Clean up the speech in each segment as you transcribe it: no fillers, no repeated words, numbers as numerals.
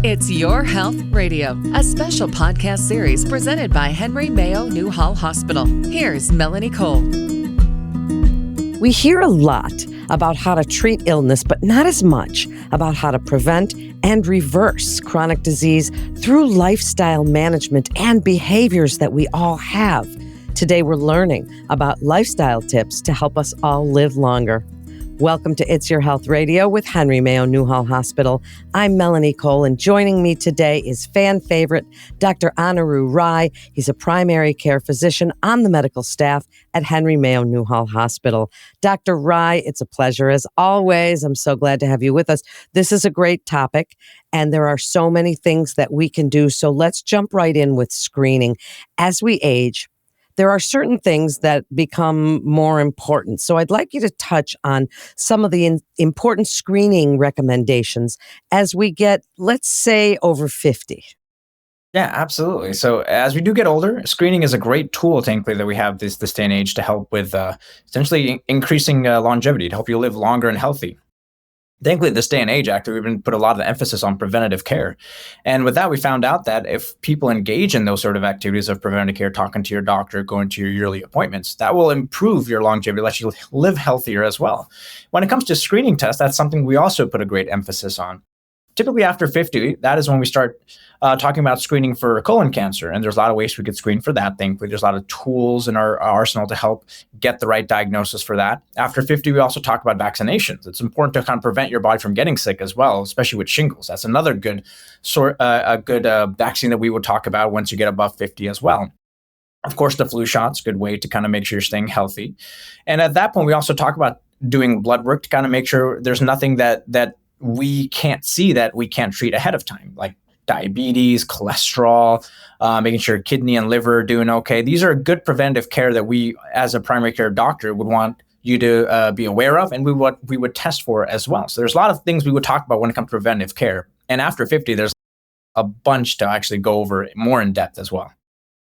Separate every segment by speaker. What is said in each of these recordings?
Speaker 1: It's Your Health Radio, a special podcast series presented by Henry Mayo Newhall Hospital. Here's Melanie Cole.
Speaker 2: We hear a lot about how to treat illness, but not as much about how to prevent and reverse chronic disease through lifestyle management and behaviors that we all have. Today, we're learning about lifestyle tips to help us all live longer. Welcome to It's Your Health Radio with Henry Mayo Newhall Hospital. I'm Melanie Cole, and joining me today is fan favorite Dr. Anirudh Rai. He's a primary care physician on the medical staff at Henry Mayo Newhall Hospital. Dr. Rai, it's a pleasure as always. I'm so glad to have you with us. This is a great topic, and there are so many things that we can do. So let's jump right in with screening. As we age, there are certain things that become more important. So I'd like you to touch on some of the important screening recommendations as we get, let's say, over 50.
Speaker 3: Yeah, absolutely. So as we do get older, screening is a great tool, thankfully, that we have this day and age to help with essentially increasing longevity, to help you live longer and healthy. Thankfully, this day and age, actually, we've been put a lot of emphasis on preventative care. And with that, we found out that if people engage in those sort of activities of preventative care, talking to your doctor, going to your yearly appointments, that will improve your longevity, let you live healthier as well. When it comes to screening tests, that's something we also put a great emphasis on. Typically after 50, that is when we start talking about screening for colon cancer. And there's a lot of ways we could screen for that. Thankfully, there's a lot of tools in our arsenal to help get the right diagnosis for that. After 50, we also talk about vaccinations. It's important to kind of prevent your body from getting sick as well, especially with shingles. That's another good vaccine that we would talk about once you get above 50 as well. Of course, the flu shot's a good way to kind of make sure you're staying healthy. And at that point, we also talk about doing blood work to kind of make sure there's nothing that we can't see that we can't treat ahead of time, like diabetes, cholesterol, making sure kidney and liver are doing okay. These are good preventive care that we, as a primary care doctor, would want you to be aware of, and we would test for as well. So there's a lot of things we would talk about when it comes to preventive care. And after 50, there's a bunch to actually go over more in depth as well.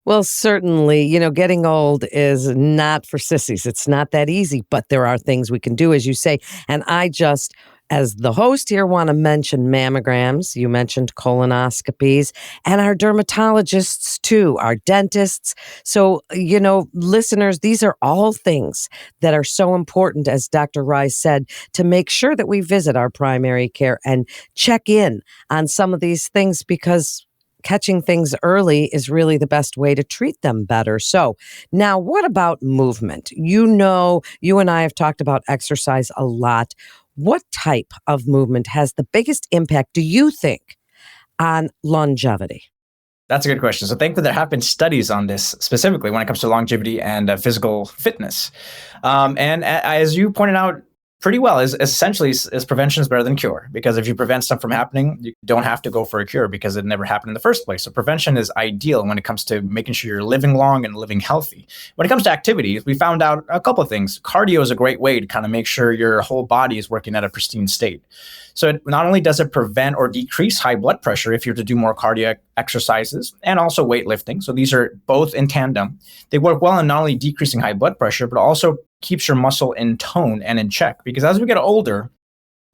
Speaker 2: Well, certainly, getting old is not for sissies. It's not that easy, but there are things we can do, as you say. And I just, as the host here, want to mention mammograms. You mentioned colonoscopies, and our dermatologists too, our dentists. So, listeners, these are all things that are so important, as Dr. Rai said, to make sure that we visit our primary care and check in on some of these things, because catching things early is really the best way to treat them better. So now, what about movement? You and I have talked about exercise a lot. What type of movement has the biggest impact, do you think, on longevity?
Speaker 3: That's a good question. So thankfully, there have been studies on this specifically when it comes to longevity and physical fitness. And as you pointed out pretty well, is essentially prevention is better than cure, because if you prevent stuff from happening, you don't have to go for a cure because it never happened in the first place. So prevention is ideal when it comes to making sure you're living long and living healthy. When it comes to activities, we found out a couple of things. Cardio is a great way to kind of make sure your whole body is working at a pristine state. So not only does it prevent or decrease high blood pressure if you're to do more cardiac exercises, and also weightlifting. So these are both in tandem. They work well in not only decreasing high blood pressure, but also keeps your muscle in tone and in check. Because as we get older,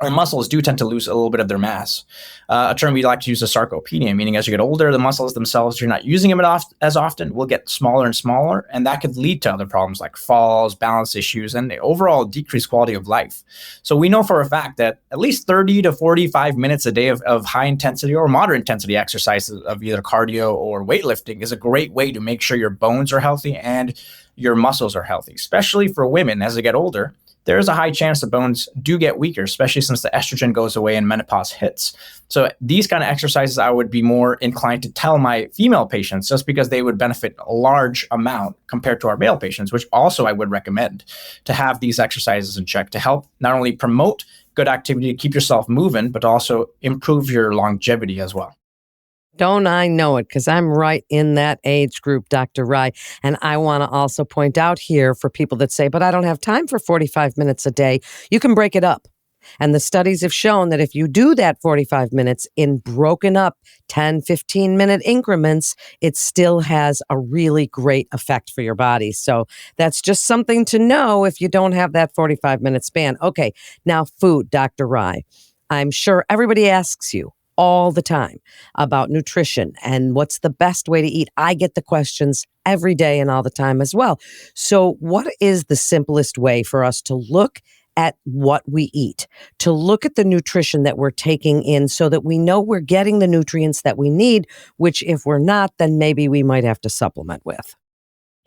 Speaker 3: our muscles do tend to lose a little bit of their mass. A term we like to use is sarcopenia, meaning as you get older, the muscles themselves, you're not using them as often, will get smaller and smaller, and that could lead to other problems like falls, balance issues, and the overall decreased quality of life. So we know for a fact that at least 30 to 45 minutes a day of high intensity or moderate intensity exercises of either cardio or weightlifting is a great way to make sure your bones are healthy and your muscles are healthy, especially for women as they get older. There is a high chance the bones do get weaker, especially since the estrogen goes away and menopause hits. So these kind of exercises, I would be more inclined to tell my female patients, just because they would benefit a large amount compared to our male patients, which also I would recommend to have these exercises in check to help not only promote good activity to keep yourself moving, but also improve your longevity as well.
Speaker 2: Don't I know it, because I'm right in that age group, Dr. Rai. And I want to also point out here for people that say, but I don't have time for 45 minutes a day, you can break it up. And the studies have shown that if you do that 45 minutes in broken up 10, 15-minute increments, it still has a really great effect for your body. So that's just something to know if you don't have that 45-minute span. Okay, now food, Dr. Rai. I'm sure everybody asks you, all the time about nutrition and what's the best way to eat. I get the questions every day and all the time as well. So, what is the simplest way for us to look at what we eat, to look at the nutrition that we're taking in so that we know we're getting the nutrients that we need, which if we're not, then maybe we might have to supplement with?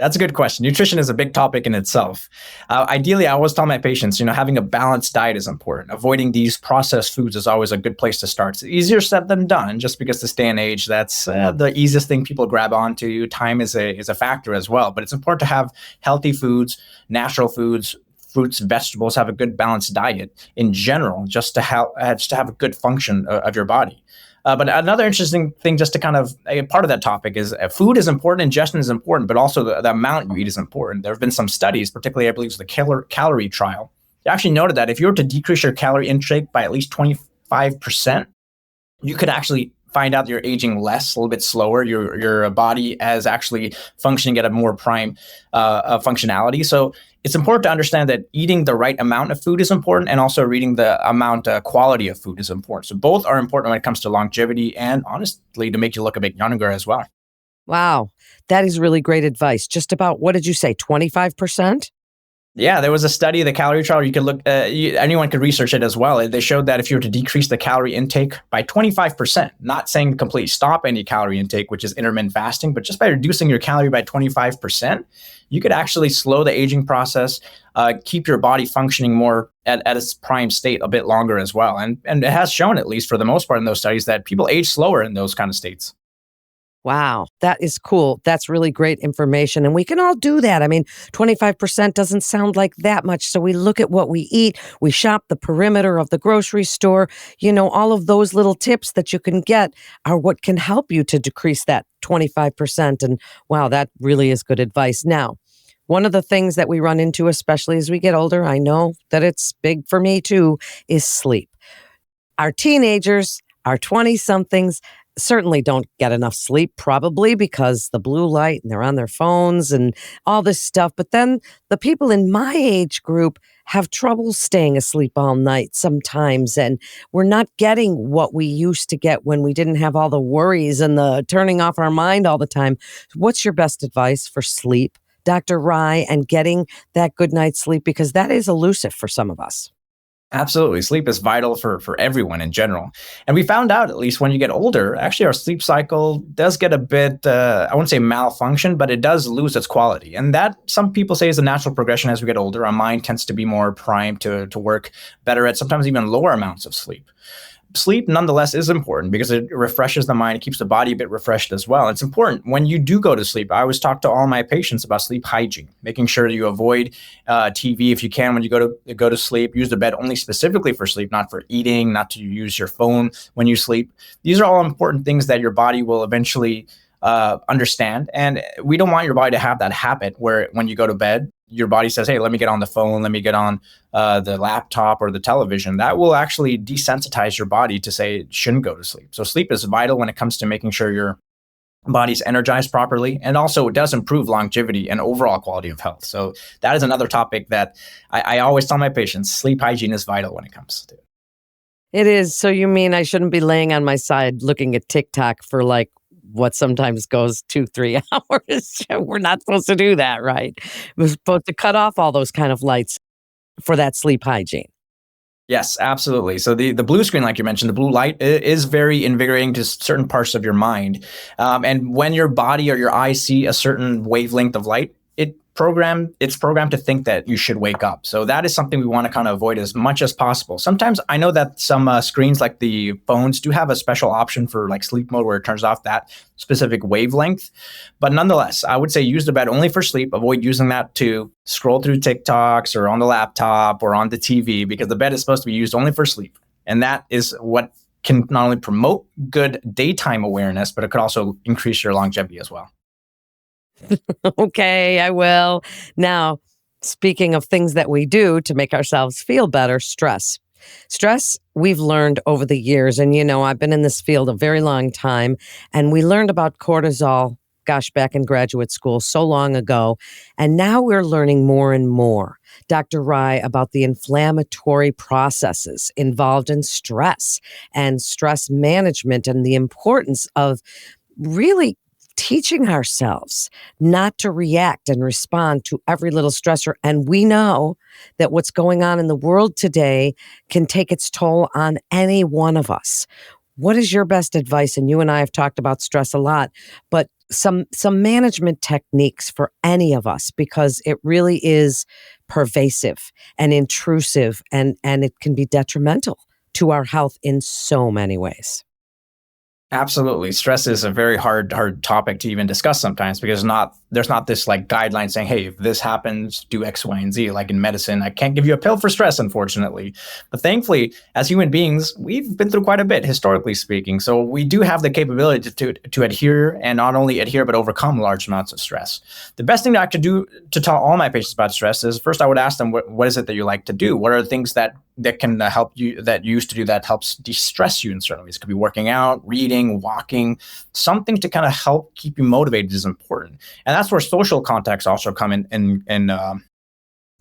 Speaker 3: That's a good question. Nutrition is a big topic in itself. Ideally, I always tell my patients, having a balanced diet is important. Avoiding these processed foods is always a good place to start. It's easier said than done, just because this day and age, that's the easiest thing people grab onto. Time is a factor as well, but it's important to have healthy foods, natural foods, fruits, vegetables, have a good balanced diet in general, just to have a good function of your body. But another interesting thing, just to kind of a part of that topic, is food is important, ingestion is important, but also the amount you eat is important. There have been some studies, particularly I believe it was the calorie trial. They actually noted that if you were to decrease your calorie intake by at least 25%, you could actually find out you're aging less, a little bit slower. Your body is actually functioning at a more prime functionality. So it's important to understand that eating the right amount of food is important, and also reading the amount quality of food is important. So both are important when it comes to longevity and, honestly, to make you look a bit younger as well.
Speaker 2: Wow, that is really great advice. Just about, what did you say, 25%?
Speaker 3: Yeah, there was a study, the calorie trial. You could look, anyone could research it as well. They showed that if you were to decrease the calorie intake by 25%, not saying completely stop any calorie intake, which is intermittent fasting, but just by reducing your calorie by 25%, you could actually slow the aging process, keep your body functioning more at its prime state a bit longer as well. And it has shown, at least for the most part in those studies, that people age slower in those kind of states.
Speaker 2: Wow, that is cool. That's really great information. And we can all do that. I mean, 25% doesn't sound like that much. So we look at what we eat, we shop the perimeter of the grocery store. All of those little tips that you can get are what can help you to decrease that 25%. And wow, that really is good advice. Now, one of the things that we run into, especially as we get older, I know that it's big for me too, is sleep. Our teenagers, our 20-somethings, certainly don't get enough sleep, probably because the blue light and they're on their phones and all this stuff. But then the people in my age group have trouble staying asleep all night sometimes. And we're not getting what we used to get when we didn't have all the worries and the turning off our mind all the time. What's your best advice for sleep, Dr. Rai, and getting that good night's sleep? Because that is elusive for some of us.
Speaker 3: Absolutely. Sleep is vital for everyone in general. And we found out, at least when you get older, actually our sleep cycle does get a bit, I wouldn't say malfunction, but it does lose its quality. And that, some people say, is a natural progression as we get older. Our mind tends to be more primed to work better at sometimes even lower amounts of sleep. Sleep, nonetheless, is important because it refreshes the mind. It keeps the body a bit refreshed as well. It's important when you do go to sleep. I always talk to all my patients about sleep hygiene, making sure that you avoid TV if you can when you go to sleep. Use the bed only specifically for sleep, not for eating, not to use your phone when you sleep. These are all important things that your body will eventually understand. And we don't want your body to have that habit where when you go to bed, your body says, hey, let me get on the phone, let me get on the laptop or the television. That will actually desensitize your body to say it shouldn't go to sleep. So sleep is vital when it comes to making sure your body's energized properly. And also it does improve longevity and overall quality of health. So that is another topic that I always tell my patients, sleep hygiene is vital when it comes to it.
Speaker 2: It is. So you mean I shouldn't be laying on my side looking at TikTok for what sometimes goes 2-3 hours? We're not supposed to do that, right? We're supposed to cut off all those kind of lights for that sleep hygiene.
Speaker 3: Yes, absolutely. So the blue screen, like you mentioned, the blue light is very invigorating to certain parts of your mind. And when your body or your eyes see a certain wavelength of light, it's programmed to think that you should wake up. So that is something we want to kind of avoid as much as possible. Sometimes I know that some screens like the phones do have a special option for like sleep mode where it turns off that specific wavelength. But nonetheless, I would say use the bed only for sleep. Avoid using that to scroll through TikToks or on the laptop or on the TV, because the bed is supposed to be used only for sleep. And that is what can not only promote good daytime awareness, but it could also increase your longevity as well.
Speaker 2: Okay, I will. Now, speaking of things that we do to make ourselves feel better, stress. Stress, we've learned over the years, and I've been in this field a very long time, and we learned about cortisol gosh, back in graduate school so long ago. And now we're learning more and more, Dr. Rai, about the inflammatory processes involved in stress and stress management and the importance of really teaching ourselves not to react and respond to every little stressor. And we know that what's going on in the world today can take its toll on any one of us. What is your best advice? And you and I have talked about stress a lot, but some management techniques for any of us, because it really is pervasive and intrusive, and it can be detrimental to our health in so many ways.
Speaker 3: Absolutely. Stress is a very hard topic to even discuss sometimes because there's not this like guideline saying, hey, if this happens, do X, Y, and Z. Like in medicine, I can't give you a pill for stress, unfortunately. But thankfully, as human beings, we've been through quite a bit, historically speaking. So we do have the capability to adhere, and not only adhere, but overcome large amounts of stress. The best thing that I could do to tell all my patients about stress is first, I would ask them, what is it that you like to do? What are the things that can help you, that you used to do that helps de-stress you in certain ways? It could be working out, reading, walking. Something to kind of help keep you motivated is important. And that's where social contacts also come in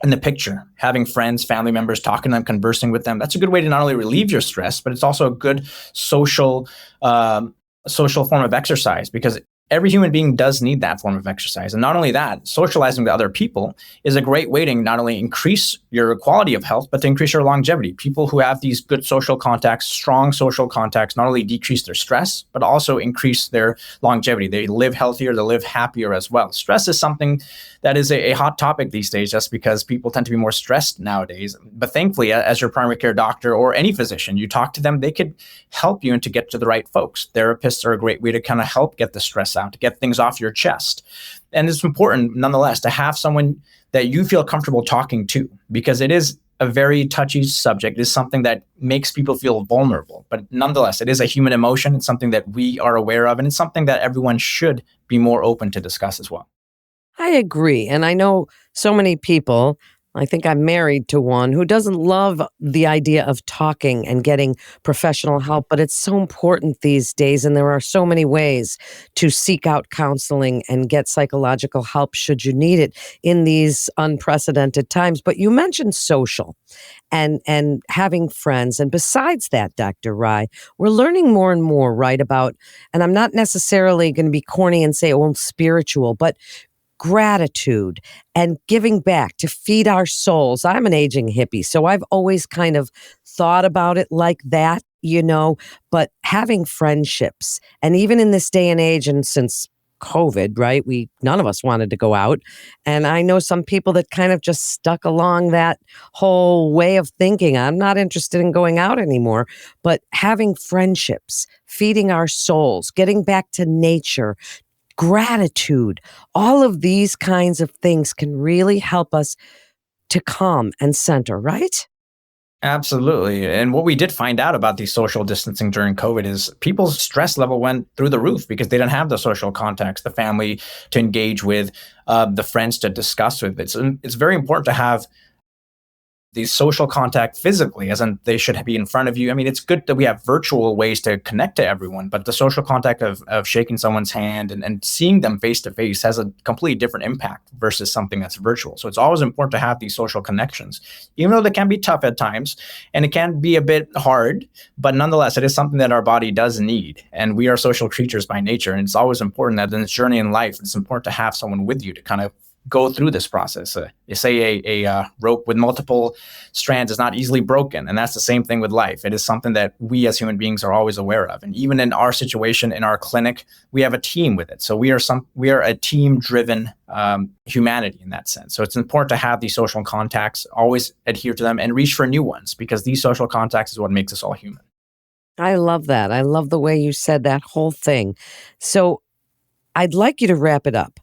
Speaker 3: the picture. Having friends, family members, talking to them, conversing with them. That's a good way to not only relieve your stress, but it's also a good social form of exercise, because every human being does need that form of exercise. And not only that, socializing with other people is a great way to not only increase your quality of health, but to increase your longevity. People who have these good social contacts, strong social contacts, not only decrease their stress, but also increase their longevity. They live healthier, they live happier as well. Stress is something that is a hot topic these days, just because people tend to be more stressed nowadays. But thankfully, as your primary care doctor or any physician, you talk to them, they could help you and to get to the right folks. Therapists are a great way to kind of help get the stress out, to get things off your chest. And it's important, nonetheless, to have someone that you feel comfortable talking to, because it is a very touchy subject. It is something that makes people feel vulnerable. But nonetheless, it is a human emotion. It's something that we are aware of, and it's something that everyone should be more open to discuss as well.
Speaker 2: I agree. And I know so many people, I think I'm married to one, who doesn't love the idea of talking and getting professional help, but it's so important these days. And there are so many ways to seek out counseling and get psychological help should you need it in these unprecedented times. But you mentioned social and having friends. And besides that, Dr. Rai, we're learning more and more, right, about, and I'm not necessarily going to be corny and say, oh, spiritual, but gratitude and giving back to feed our souls. I'm an aging hippie, so I've always kind of thought about it like that, but having friendships, and even in this day and age, and since COVID, right, none of us wanted to go out. And I know some people that kind of just stuck along that whole way of thinking. I'm not interested in going out anymore, but having friendships, feeding our souls, getting back to nature, gratitude, all of these kinds of things can really help us to calm and center, right?
Speaker 3: Absolutely. And what we did find out about the social distancing during COVID is people's stress level went through the roof because they didn't have the social contacts, the family to engage with, the friends to discuss with. It's very important to have the social contact physically, as in they should be in front of you. I mean, it's good that we have virtual ways to connect to everyone, but the social contact of shaking someone's hand and seeing them face to face has a completely different impact versus something that's virtual. So it's always important to have these social connections, even though they can be tough at times and it can be a bit hard, but nonetheless, it is something that our body does need. And we are social creatures by nature. And it's always important that in this journey in life, it's important to have someone with you to kind of go through this process. You say a rope with multiple strands is not easily broken. And that's the same thing with life. It is something that we as human beings are always aware of. And even in our situation, in our clinic, we have a team with it. So we are a team-driven humanity in that sense. So it's important to have these social contacts, always adhere to them and reach for new ones, because these social contacts is what makes us all human.
Speaker 2: I love that. I love the way you said that whole thing. So I'd like you to wrap it up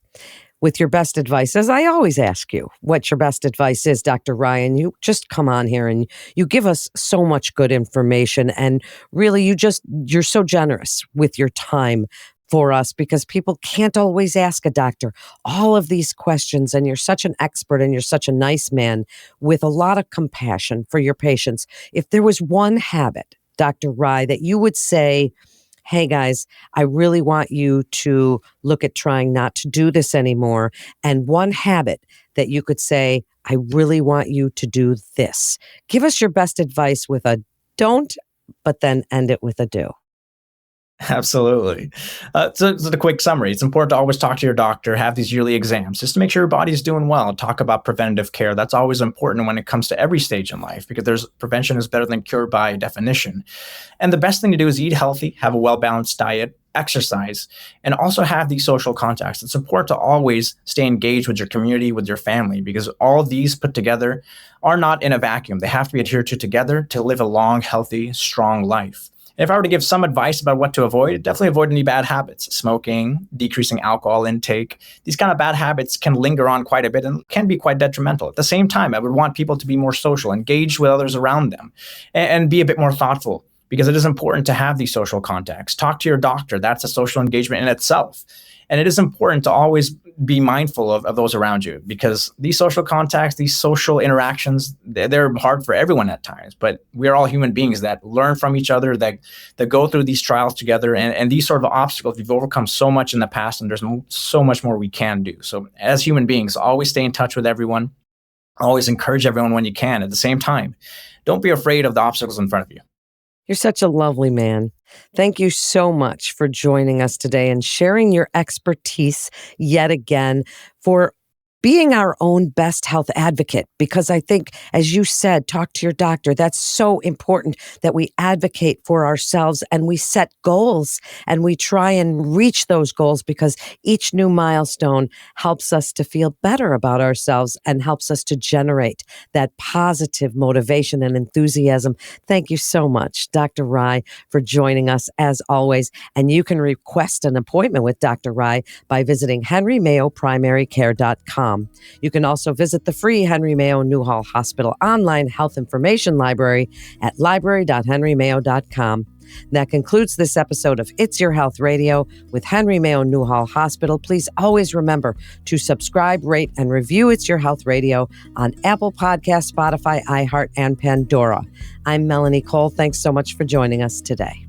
Speaker 2: with your best advice, as I always ask you what your best advice is, Dr. Ryan. You just come on here and you give us so much good information, and really you're so generous with your time for us, because people can't always ask a doctor all of these questions, and you're such an expert and you're such a nice man with a lot of compassion for your patients. If there was one habit, Dr. Rai, that you would say hey guys, I really want you to look at trying not to do this anymore. And one habit that you could say, I really want you to do this. Give us your best advice with a don't, but then end it with a do.
Speaker 3: Absolutely. So the quick summary. It's important to always talk to your doctor, have these yearly exams just to make sure your body's doing well. Talk about preventative care. That's always important when it comes to every stage in life because there's prevention is better than cure by definition. And the best thing to do is eat healthy, have a well-balanced diet, exercise, and also have these social contacts. It's important to always stay engaged with your community, with your family, because all these put together are not in a vacuum. They have to be adhered to together to live a long, healthy, strong life. If I were to give some advice about what to avoid, definitely avoid any bad habits. Smoking, decreasing alcohol intake. These kind of bad habits can linger on quite a bit and can be quite detrimental. At the same time, I would want people to be more social, engage with others around them, and be a bit more thoughtful because it is important to have these social contacts. Talk to your doctor. That's a social engagement in itself. And it is important to always be mindful of those around you because these social contacts, these social interactions, they're hard for everyone at times. But we're all human beings that learn from each other, that go through these trials together. And these sort of obstacles, we've overcome so much in the past, and there's so much more we can do. So as human beings, always stay in touch with everyone. Always encourage everyone when you can. At the same time, don't be afraid of the obstacles in front of you.
Speaker 2: You're such a lovely man. Thank you so much for joining us today and sharing your expertise yet again for being our own best health advocate. Because I think, as you said, talk to your doctor. That's so important that we advocate for ourselves and we set goals and we try and reach those goals because each new milestone helps us to feel better about ourselves and helps us to generate that positive motivation and enthusiasm. Thank you so much, Dr. Rai, for joining us as always. And you can request an appointment with Dr. Rai by visiting henrymayoprimarycare.com. You can also visit the free Henry Mayo Newhall Hospital online health information library at library.henrymayo.com. That concludes this episode of It's Your Health Radio with Henry Mayo Newhall Hospital. Please always remember to subscribe, rate, and review It's Your Health Radio on Apple Podcasts, Spotify, iHeart, and Pandora. I'm Melanie Cole. Thanks so much for joining us today.